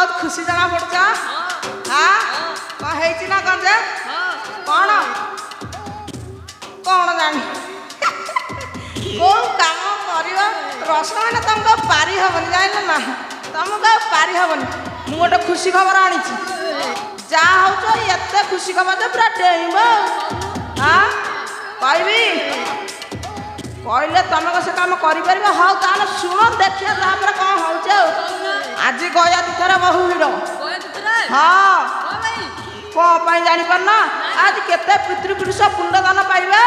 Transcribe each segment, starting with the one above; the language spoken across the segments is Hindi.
बहुत खुशी जना पड़छ हाँ कौन है ना कौन जे कौन कौन जानी कौ काम कर रसना मैंने तुमको पारी हेनी जान ना तुमको पारी हेनी मुझे गोटे खुशी खबर आनी जहाँ हो एत खुशी खबर तो पूरा डेब हाँ कहबी कहले तुम से कम कर हाँ ताल शुण देखिए तापर कौन हो आज गया तीर्थर बहु भिड़ हाँ कौन जापर ना आज केते पितृपुरुष पिंडदान पाइबे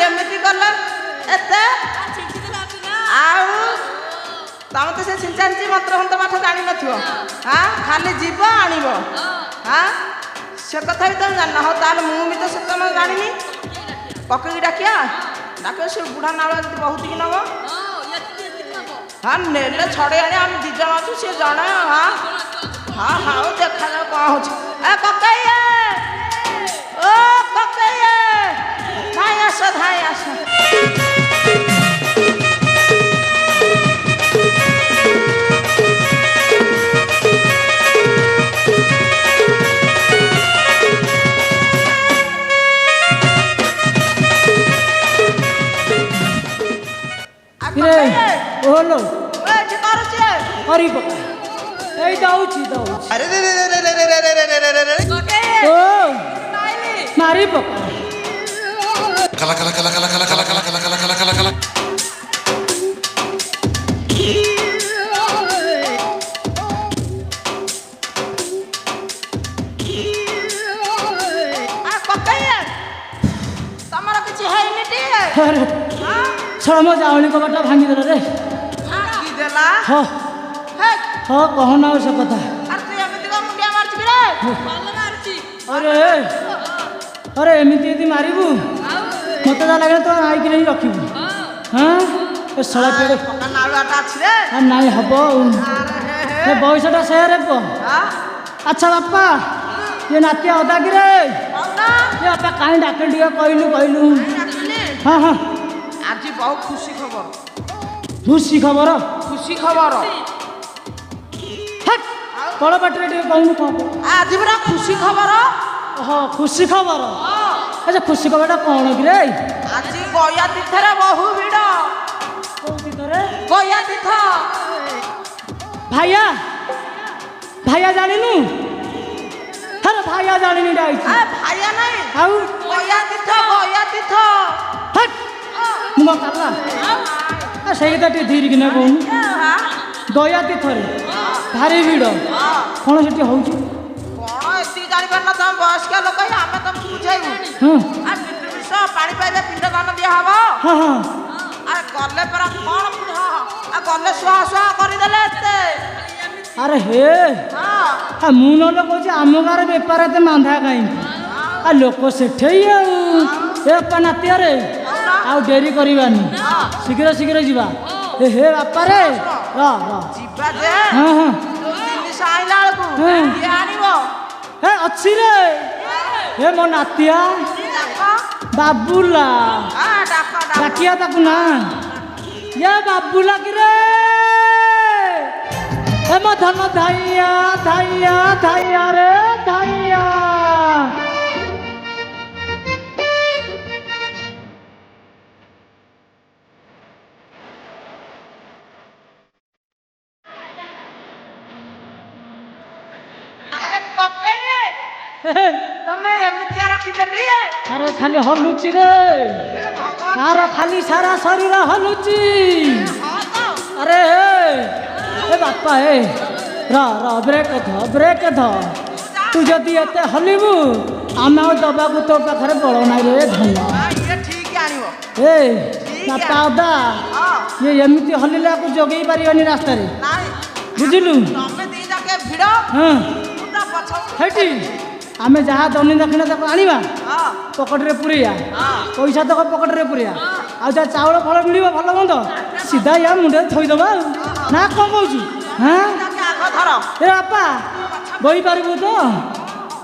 आमती गल एत तुम तो से छिंचांची मंत्र मंत्र पाठ जान न हाँ खाली जीव आणव हाँ से कथा भी तुम जान हाँ ताल मुझे तो से तुम जानी पकई डाकिया डाक से बुढ़ा नाल बहुत की नब हाँ नेले छड़े आने आम दिज अच्छु सी जड़े हाँ हाँ हाँ देखा जाओ कौन हो ककई ओ ककई धाई आस धाई आस बोलो अरे मारी पका कला कला कला कला कला कला कला कला कला कला कला कला तमर किछि हैनी टी अरे छम जावली कबाटा भांगी देला रे की देला हाँ हे हाँ कहो ना से कथा अरे तू एमिति को मुंडिया मारछि रे बल मारछि अरे अरे एमिति यदि मारिबू मत जा लगे तो आई कि नहीं रखिबू हाँ ए सला पेड़े पका नाळुआटा अछि रे आ नहीं हबो अरे ए बयसटा शेयर प हां अच्छा बापा ये नातिया होता कि रे कौना ये आपा काहे डाके दिया कहलू हाँ हाँ आज बहुत खुशी खबर खुशी खबर खुशी खबर हट कल बाटे टे कहूँ कौन आज पूरा खुशी खबर हाँ खुशी खबर अच्छा खुशी खबरटा कौन कि रे आज गया तीर्थर बहु भिड़ गया तीर्थ भाइया भाइया जानिनु अरे भाइया जानिनी डाई भाइया नहीं आउ गया तीर्थ हट मुँह काला ସେଇଟା ଟିକେ ଧୀରିକିନା କହୁନୁ ଗୟା ତୀର୍ଥରେ ଭାରି ଭିଡ଼ କ'ଣ ସେଠି ହେଉଛି କ'ଣ ଏତିକି ଜାଣିପାରୁନ ତମ ବୟସ୍କ ଲୋକ ଆମେ ତମକୁ ବୁଝେଇବୁ ପିତୃପୁରୁଷ ପାଣି ପାଇଲେ ପିଣ୍ଡ ଦାନ ଦିଆହବ ହଁ ହଁ ଗଲେ ପରା କ'ଣ ଗଲେ ସୁହା ସୁହା କରିଦେଲେ ଏତେ ଆରେ ହେ ମୁଁ ନହେଲେ କହୁଛି ଆମ ଗାଁରେ ବେପାର ଏତେ ମାନ୍ଧା କାହିଁକି ଲୋକ ସେଠେଇ ଆଉ ଏ ବାପା ନାତିଆରେ ଆଉ ଡେରି କରିବାନି ଶୀଘ୍ର ଶୀଘ୍ର ଯିବା ହେ ବାପା ରେ ଯିବା ଯେ ହଁ ହଁ ଜିନିଷ ଆଇଲା ବେଳକୁ କିଏ ଆଣିବ ହେ ଅଛି ରେ ହେ ମୋ ନାତିଆ ବାବୁଲା ଡାକିଆ ତାକୁ ନା ये बाबूला कि रे ए मो धन धाइया धाइया धाइया रे धाइया अरे खाली हलुची रे तार खाली सारा शरीर हलुची अरे ए बापा ए ब्रेक ध तू जदि एते हलिबू आम दबा को तो पाखे बल ना रे धन ए बापा अदा ये एमती हलिला को जगई पारिबानी रास्ता रे बुझिलु हाँ हेटी आमे जहाँ दनी दक्षिणा तक आनिबा पकेट रे पुरिया पैसा तक पकेट रे पुरिया आ जा चाउल फल मिलिबो भल मंद सीधा या मुंडे थई दबा ना कम कहू हाँ ए बापा बही पारिबू तो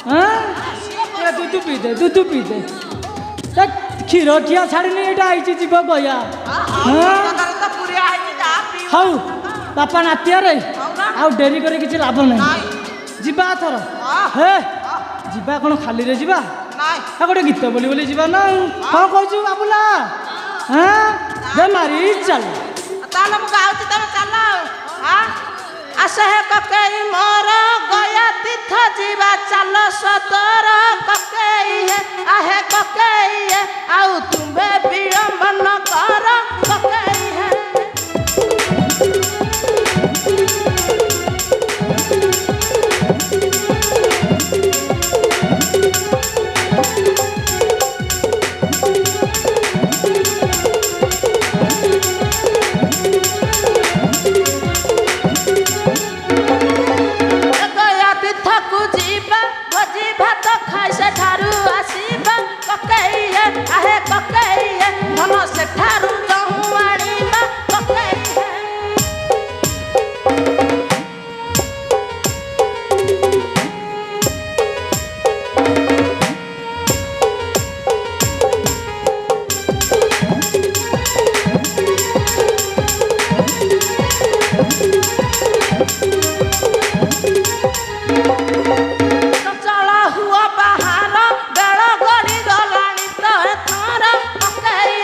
हाँ दूध पी दे क्षीर ठिया छाड़नी एटा आईची जीव गया हाँ हौ बापा नातिया रे ଆଉ ଡେରି କରି କିଛି ଲାଭ ନାହିଁ ନାଇଁ ଯିବା ଏଥର ହଁ। ହେ ଯିବା କ'ଣ ଖାଲିରେ ଯିବା ନାଇଁ ଆଉ ଗୋଟେ ଗୀତ ବୋଲି ଯିବା ନା କ'ଣ କହୁଛୁ ବାବୁଲା ହଁ ଦେ ମାରି ଚାଲ ତାହେଲେ ମୁଁ ଗାଉଛି ତମେ ଚାଲ ଆଉ ଆସ ହେ କକେଇ ମୋର ଗୟା ତୀର୍ଥ ଯିବା ଚାଲ ସତର କକେଇ ହେ ଆହେ କକେଇ ହେ ଆଉ ତୁମ୍ଭେ ବିଳମ୍ବନ କର କକେଇ ହେ ସେଠାରୁ ଯହୁଁ ଆଣିବା ପକେଇ ଚଞ୍ଚଳ ହୁଅ ବାହାର ବେଳ ଗଡ଼ି ଗଲାଣି ତ ଏଥର ପକେଇ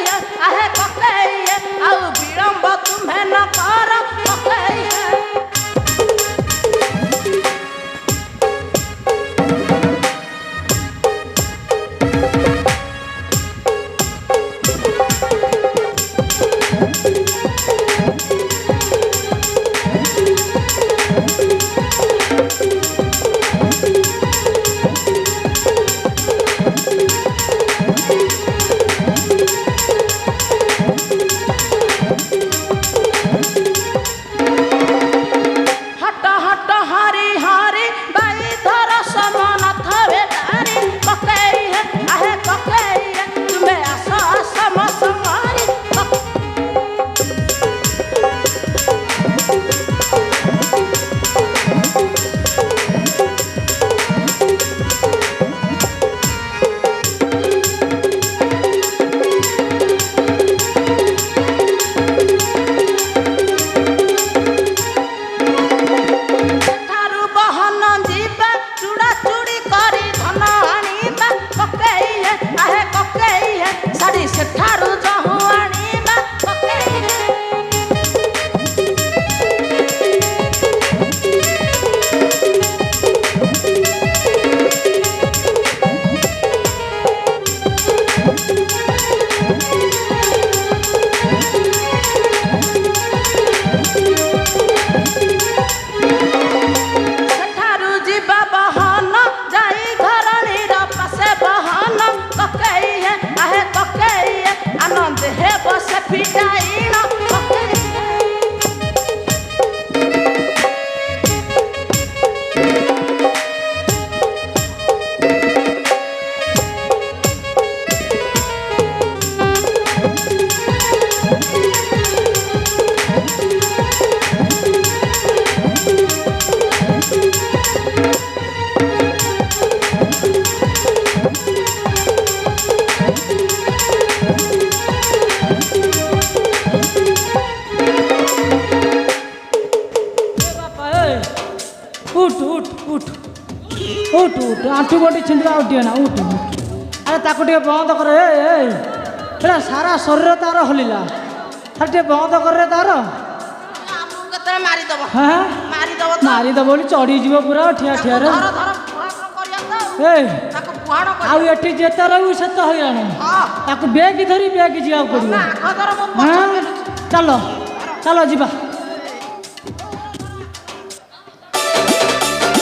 ଆହେ ପକେଇ ଆଉ ବିଳମ୍ବ ତୁମ୍ଭେ ନ କର ପକେଇ ସେଠାରୁ ଯହୁଁ ଆଣିବା ପକେଇ ସେଠାରୁ ଯିବା ବହନ ଯାଇ ଘରଣୀର ପାଶେ ବହନ ପକେଇ ଆହେ ପକେଇ ଆନନ୍ଦ ହେ ବସେ ପିଟାଇଣ ପକେଇ ଉଠ ଆଣ୍ଠୁ ଗୋଟି ଛିଣ୍ଡିବା ଆଉ ଟିକେ ନା ଉଠ ଆରେ ତାକୁ ଟିକେ ବନ୍ଦ କରେ ଏଇଟା ସାରା ଶରୀର ତାର ହଲିଲା ଆରେ ଟିକେ ବନ୍ଦ କରେ ତାର ଆମକୁ କେତେବେଳେ ମାରିଦବ ହଁ ମାରିଦବ ମାରିଦବ ବୋଲି ଚଢ଼ିଯିବ ପୁରା ଠିଆ ଠିଆରେ ଆଉ ଏଠି ଯେତେ ରହିବୁ ସେତେ ହଇରାଣ ତାକୁ ବେଗି ଧରି ବେଗି ଯିବାକୁ ପଡ଼ିବ ହଁ ଚାଲ ଚାଲ ଯିବା